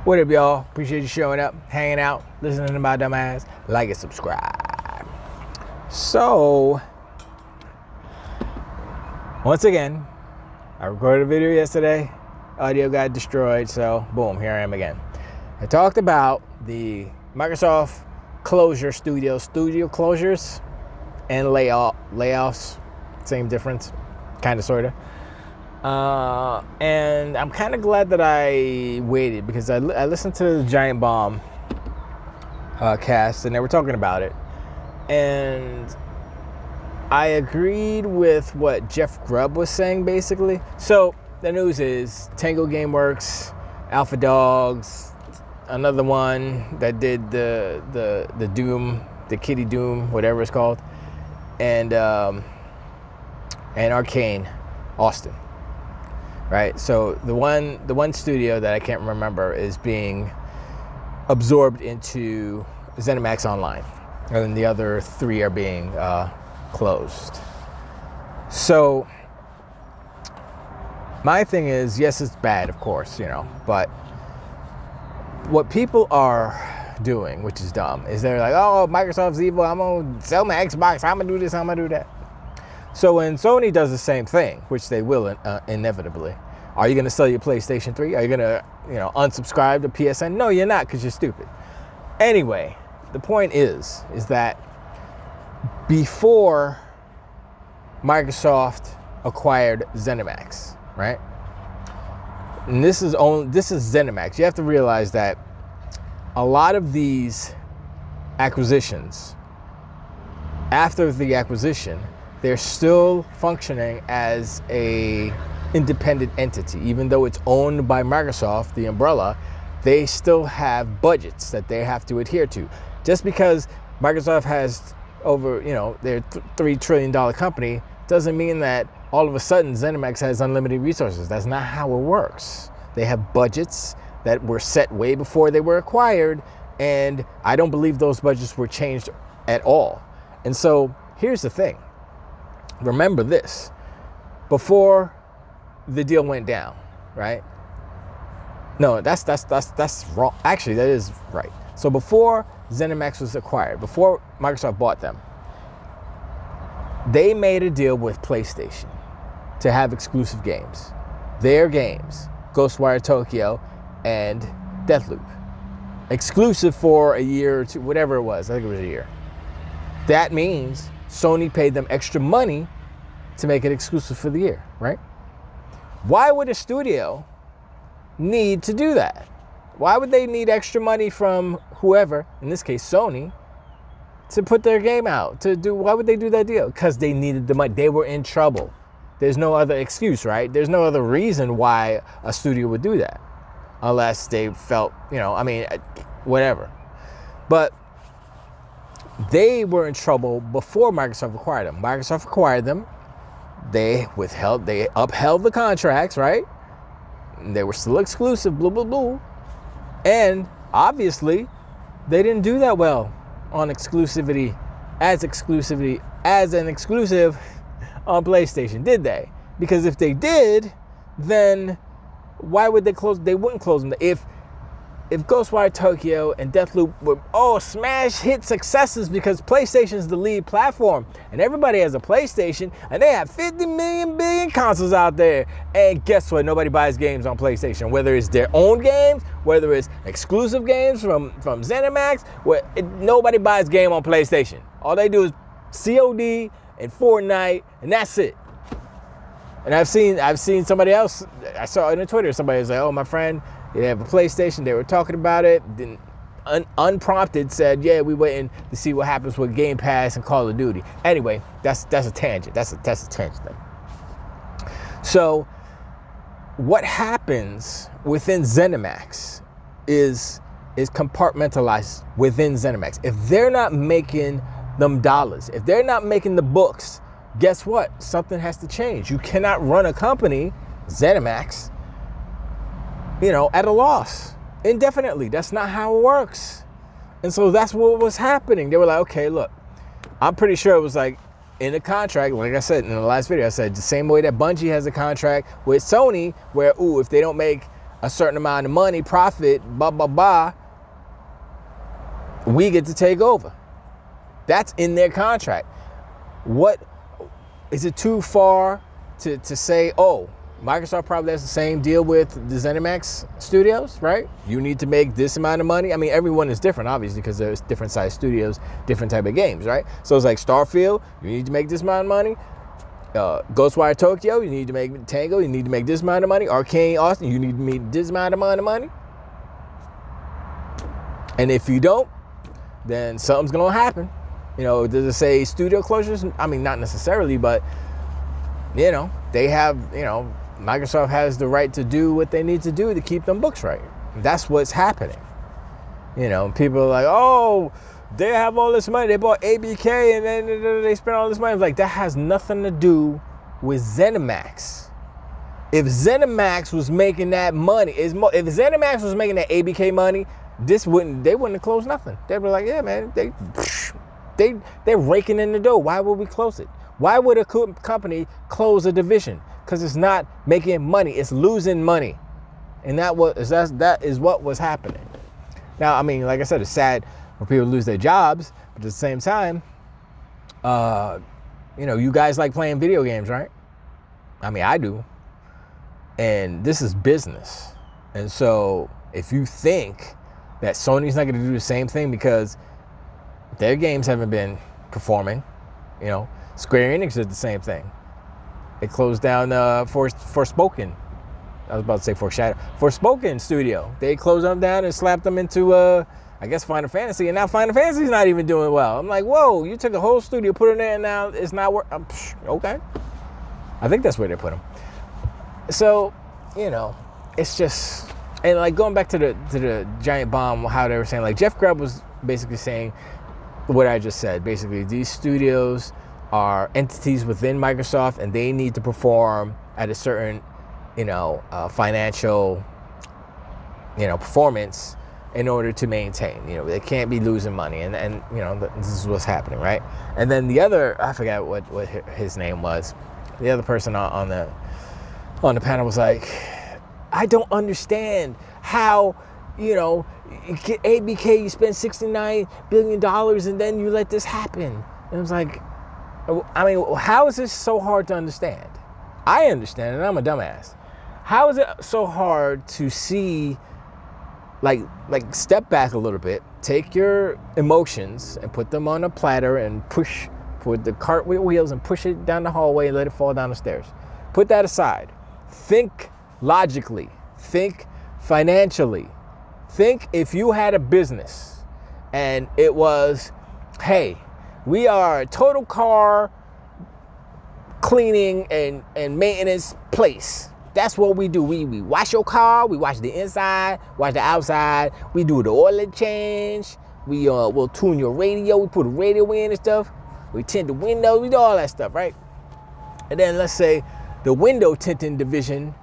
What up, y'all? Appreciate you showing up, hanging out, listening to my dumb ass. Like and subscribe. So, once again, I recorded a video yesterday. Audio got destroyed, so boom, here I am again. I talked about the Microsoft studio closures and layoffs. Same difference, kind of, sort of. And I'm kind of glad that I waited because I listened to the Giant Bomb cast and they were talking about it. And I agreed with what Jeff Grubb was saying, basically. So the news is Tango Gameworks, Alpha Dogs, another one that did the Doom, the Kitty Doom, whatever it's called, and Arcane, Austin. Right, so the one studio that I can't remember is being absorbed into Zenimax Online, and then the other three are being closed. So my thing is, yes, it's bad, of course, but what people are doing, which is dumb, is they're like, oh, Microsoft's evil, I'm gonna sell my Xbox, I'm gonna do this, I'm gonna do that. So when Sony does the same thing, which they will inevitably, are you going to sell your PlayStation 3? Are you going to, unsubscribe to PSN? No, you're not, because you're stupid. Anyway, the point is that before Microsoft acquired Zenimax, right? And this is Zenimax. You have to realize that a lot of these acquisitions, after the acquisition, they're still functioning as a independent entity. Even though it's owned by Microsoft, the umbrella, they still have budgets that they have to adhere to. Just because Microsoft has over, their $3 trillion company, doesn't mean that all of a sudden Zenimax has unlimited resources. That's not how it works. They have budgets that were set way before they were acquired, and I don't believe those budgets were changed at all. And so here's the thing. Remember this, before the deal went down, right? No, that's wrong. Actually, that is right. So before Zenimax was acquired, before Microsoft bought them, they made a deal with PlayStation to have exclusive games. Their games, Ghostwire Tokyo and Deathloop. Exclusive for a year or two, whatever it was. I think it was a year. That means Sony paid them extra money to make it exclusive for the year, right? Why would a studio need to do that? Why would they need extra money from whoever, in this case Sony, to put their game out? Why would they do that deal? Because they needed the money. They were in trouble. There's no other excuse, right? There's no other reason why a studio would do that. Unless they felt, whatever. But they were in trouble before Microsoft acquired them. Microsoft acquired them. They upheld the contracts, right? They were still exclusive, blah, blah, blah. And obviously, they didn't do that well on exclusivity as an exclusive on PlayStation, did they? Because if they did, then why would they close? They wouldn't close them. If Ghostwire Tokyo and Deathloop were smash hit successes because PlayStation is the lead platform and everybody has a PlayStation and they have 50 billion consoles out there, and guess what? Nobody buys games on PlayStation, whether it's their own games, whether it's exclusive games from Zenimax. Nobody buys game on PlayStation. All they do is COD and Fortnite, and that's it. And I've seen somebody else. I saw it on Twitter. Somebody was like, "Oh, my friend, they have a PlayStation." They were talking about it. Then unprompted said, "Yeah, we waiting to see what happens with Game Pass and Call of Duty." Anyway, that's a tangent. That's a tangent thing. So, what happens within Zenimax is compartmentalized within Zenimax. If they're not making them dollars, if they're not making the books, guess what? Something has to change. You cannot run a company, Zenimax, at a loss indefinitely. That's not how it works. And so that's what was happening. They were like, okay, look, I'm pretty sure it was like in the contract, like I said in the last video, I said the same way that Bungie has a contract with Sony where, if they don't make a certain amount of money, profit, blah, blah, blah, we get to take over. That's in their contract. What is it too far to say, oh, Microsoft probably has the same deal with the Zenimax studios, right? You need to make this amount of money. I mean, everyone is different, obviously, because there's different size studios, different type of games, right? So it's like Starfield, you need to make this amount of money. Ghostwire Tokyo, you need to make Tango, you need to make this amount of money. Arcane Austin, you need to make this amount of money. And if you don't, then something's gonna happen. You know, does it say studio closures? I mean, not necessarily, but you know, they have, you know, Microsoft has the right to do what they need to do to keep them books right. That's what's happening. You know, people are like, oh, they have all this money. They bought ABK and then they spent all this money. Like, that has nothing to do with Zenimax. If Zenimax was making that money, if Zenimax was making that ABK money, they wouldn't have closed nothing. They'd be like, yeah, man, they're raking in the dough. Why would we close it? Why would a company close a division? Because it's not making money. It's losing money. And that is what was happening. Now, I mean, like I said, it's sad when people lose their jobs, but at the same time, you know, you guys like playing video games, right? I mean, I do. And this is business. And so if you think that Sony's not going to do the same thing because their games haven't been performing, you know, Square Enix did the same thing. They closed down Forspoken. I was about to say Forspoken Studio. They closed them down and slapped them into, I guess, Final Fantasy. And now Final Fantasy's not even doing well. I'm like, whoa, you took a whole studio, put it in there, and now it's not working. Okay. I think that's where they put them. So, you know, it's just, and like going back to the giant bomb, how they were saying, like Jeff Grubb was basically saying what I just said. Basically, these studios are entities within Microsoft, and they need to perform at a certain, you know, financial, you know, performance in order to maintain. You know, they can't be losing money, and you know, this is what's happening, right? And then the other, I forgot what his name was. The other person on the panel was like, I don't understand how, you know, you get ABK, you spend $69 billion, and then you let this happen. And I was like, I mean, how is this so hard to understand? I understand, and I'm a dumbass. How is it so hard to see, like step back a little bit, take your emotions and put them on a platter and put the cart with wheels and push it down the hallway and let it fall down the stairs. Put that aside. Think logically. Think financially. Think if you had a business and it was, hey, we are a total car cleaning and maintenance place. That's what we do. We wash your car, we wash the inside, wash the outside, we do the oil change, we'll tune your radio, we put a radio in and stuff, we tint the windows, we do all that stuff, right? And then let's say the window tinting division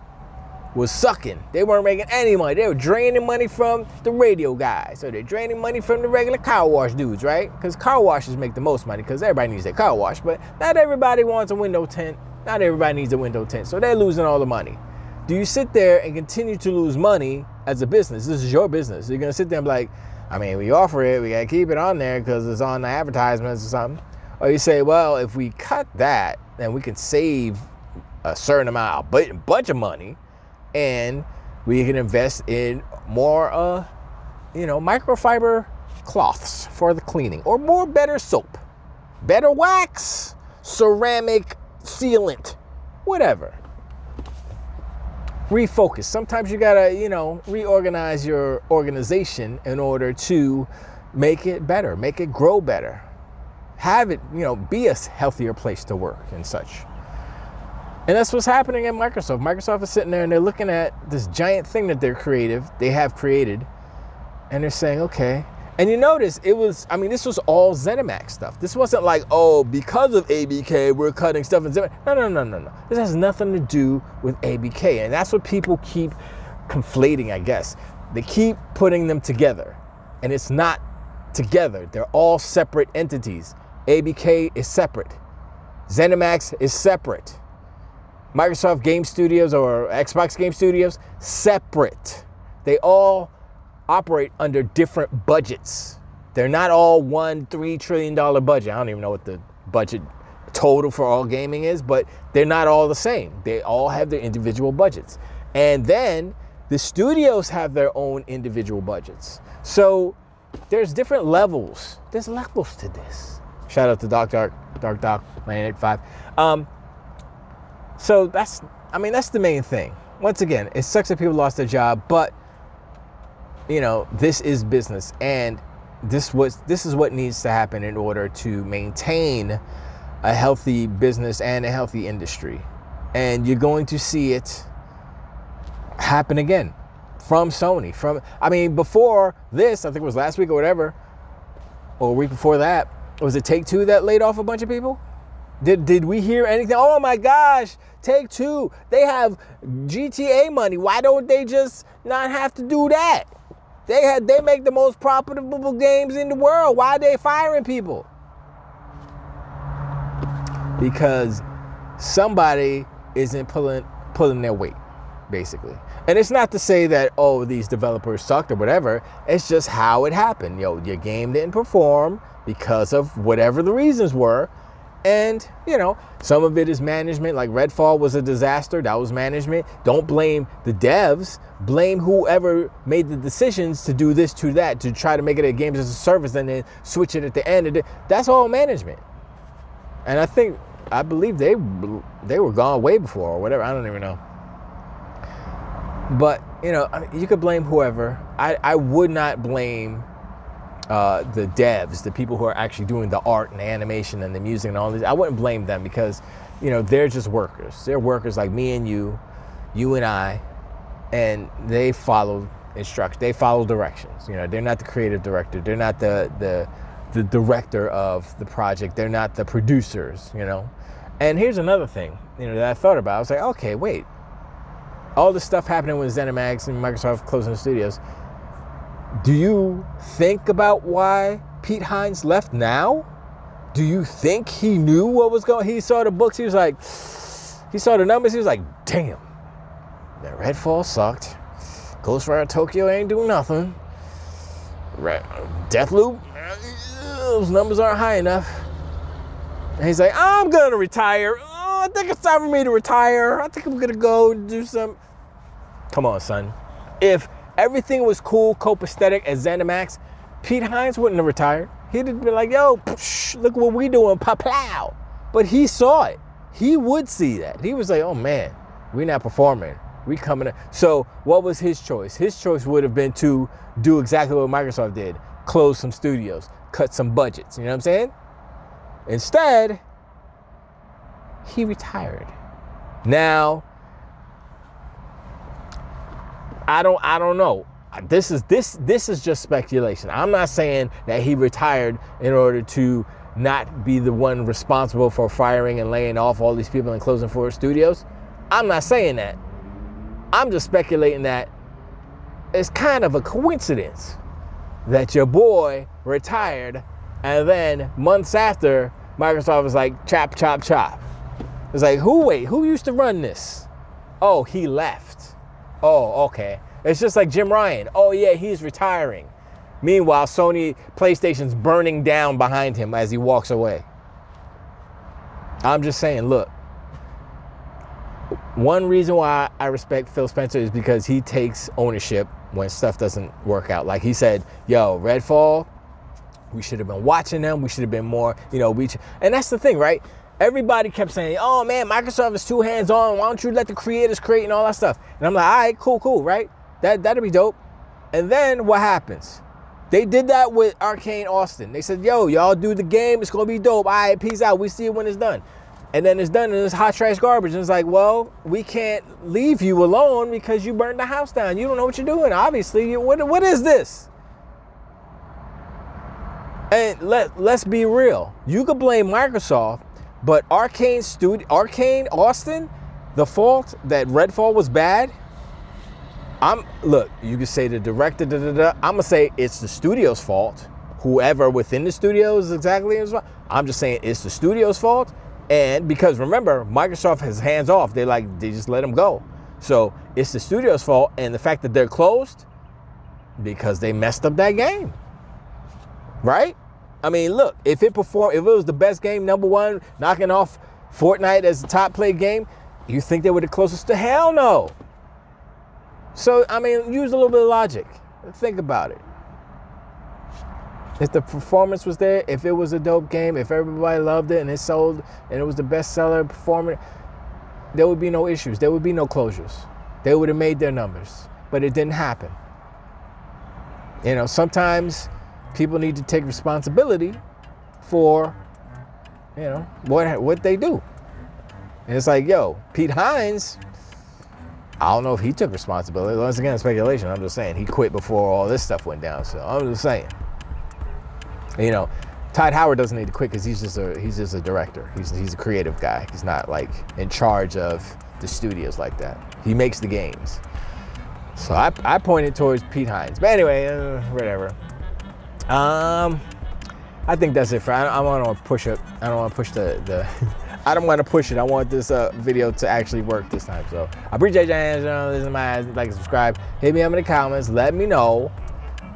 was sucking. They weren't making any money. They were draining money from the radio guys. So they're draining money from the regular car wash dudes, right? Because car washes make the most money because everybody needs their car wash. But not everybody wants a window tint. Not everybody needs a window tint. So they're losing all the money. Do you sit there and continue to lose money as a business? This is your business. You're going to sit there and be like, I mean, we offer it. We got to keep it on there because it's on the advertisements or something. Or you say, well, if we cut that, then we can save a certain amount, a bunch of money. And we can invest in more, you know, microfiber cloths for the cleaning, or more better soap, better wax, ceramic sealant, whatever. Refocus. Sometimes you gotta, you know, reorganize your organization in order to make it better, make it grow better, have it, you know, be a healthier place to work and such. And that's what's happening at Microsoft. Microsoft is sitting there and they're looking at this giant thing that they have created, and they're saying, okay. And you notice this was all Zenimax stuff. This wasn't like, oh, because of ABK, we're cutting stuff in Zenimax. No. This has nothing to do with ABK. And that's what people keep conflating, I guess. They keep putting them together, and it's not together. They're all separate entities. ABK is separate. Zenimax is separate. Microsoft Game Studios or Xbox Game Studios, separate. They all operate under different budgets. They're not all $3 trillion budget. I don't even know what the budget total for all gaming is, but they're not all the same. They all have their individual budgets. And then the studios have their own individual budgets. So there's different levels. There's levels to this. Shout out to Dark 985. So that's the main thing. Once again, it sucks that people lost their job, but this is business, and this is what needs to happen in order to maintain a healthy business and a healthy industry. And you're going to see it happen again from Sony. Before this, I think it was last week or whatever, or a week before that, was it Take-Two that laid off a bunch of people? Did we hear anything? Oh my gosh, Take-Two, they have GTA money. Why don't they just not have to do that? They make the most profitable games in the world. Why are they firing people? Because somebody isn't pulling their weight, basically. And it's not to say that, these developers sucked or whatever. It's just how it happened. Your game didn't perform because of whatever the reasons were. And, some of it is management. Like Redfall was a disaster. That was management. Don't blame the devs. Blame whoever made the decisions to do this, to that, to try to make it a games as a service and then switch it at the end. That's all management. And I believe they were gone way before or whatever. I don't even know. But, you could blame whoever. I would not blame the devs, the people who are actually doing the art and the animation and the music and all this. I wouldn't blame them because, they're just workers. They're workers like me and you and I, and they follow instructions. They follow directions. They're not the creative director. They're not the director of the project. They're not the producers, And here's another thing, that I thought about. I was like, okay, wait. All this stuff happening with Zenimax and Microsoft closing the studios. Do you think about why Pete Hines left now? Do you think he knew what was going on? He saw the books. He saw the numbers. He was like, damn, that Redfall sucked. Ghostwire Tokyo ain't doing nothing. Deathloop, those numbers aren't high enough. And he's like, I'm going to retire. I think it's time for me to retire. I think I'm going to go do some. Come on, son. If everything was cool, copacetic at Zenimax, Pete Hines wouldn't have retired. He'd have been like, yo, look what we doing, plow. But he saw it. He would see that. He was like, oh man, we're not performing. We coming up. So what was his choice? His choice would have been to do exactly what Microsoft did. Close some studios, cut some budgets. You know what I'm saying? Instead, he retired. Now, I don't know. This is just speculation. I'm not saying that he retired in order to not be the one responsible for firing and laying off all these people and closing 4 studios. I'm not saying that. I'm just speculating that it's kind of a coincidence that your boy retired and then months after, Microsoft was like, chop, chop, chop. It's like, who used to run this? Oh, he left. Oh, okay. It's just like Jim Ryan. Oh, yeah, he's retiring. Meanwhile, PlayStation's burning down behind him as he walks away. I'm just saying, look. One reason why I respect Phil Spencer is because he takes ownership when stuff doesn't work out. Like he said, yo, Redfall, we should have been watching them. We should have been more, and that's the thing, right? Everybody kept saying, oh man, Microsoft is too hands-on. Why don't you let the creators create and all that stuff? And I'm like, all right, cool, right? That'd be dope. And then what happens? They did that with Arcane Austin. They said, yo, y'all do the game. It's going to be dope. All right, peace out. We see it when it's done. And then it's done and it's hot trash garbage. And it's like, well, we can't leave you alone because you burned the house down. You don't know what you're doing. Obviously, what is this? And let's be real. You could blame Microsoft, but Arcane Austin, the fault that Redfall was bad. Look, you could say the director, I'm gonna say it's the studio's fault. Whoever within the studio is exactly as well. I'm just saying it's the studio's fault. And because remember, Microsoft has hands off. They just let them go. So it's the studio's fault, and the fact that they're closed because they messed up that game, right? I mean, look, if it was the best game, #1, knocking off Fortnite as the top played game, you think they would have closed us to hell no. So, I mean, use a little bit of logic. Think about it. If the performance was there, if it was a dope game, if everybody loved it and it sold and it was the best seller performance, there would be no issues. There would be no closures. They would have made their numbers, but it didn't happen. You know, sometimes people need to take responsibility for, you know, what they do. And it's like, yo, Pete Hines, I don't know if he took responsibility. Once again, speculation. I'm just saying he quit before all this stuff went down. So I'm just saying. You know, Todd Howard doesn't need to quit because he's just a director. He's a creative guy. He's not like in charge of the studios like that. He makes the games. So I pointed towards Pete Hines. But anyway, whatever. I think that's it for. I don't want to push it. I don't want to push the I don't want to push it. I want this video to actually work this time. So I appreciate your answer. This is my like and subscribe. Hit me up in the comments. Let me know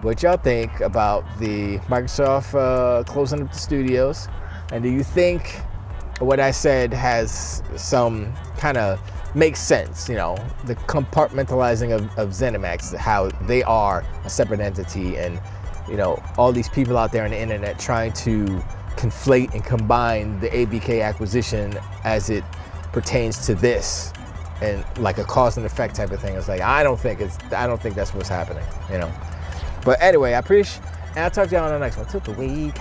what y'all think about the Microsoft closing up the studios, and do you think what I said has some kind of makes sense? You know, the compartmentalizing of Zenimax, how they are a separate entity, and you know, all these people out there on the internet trying to conflate and combine the ABK acquisition as it pertains to this, and like a cause and effect type of thing. It's like I don't think that's what's happening, you know. But anyway, I appreciate, and I'll talk to y'all on the next one. Till the week.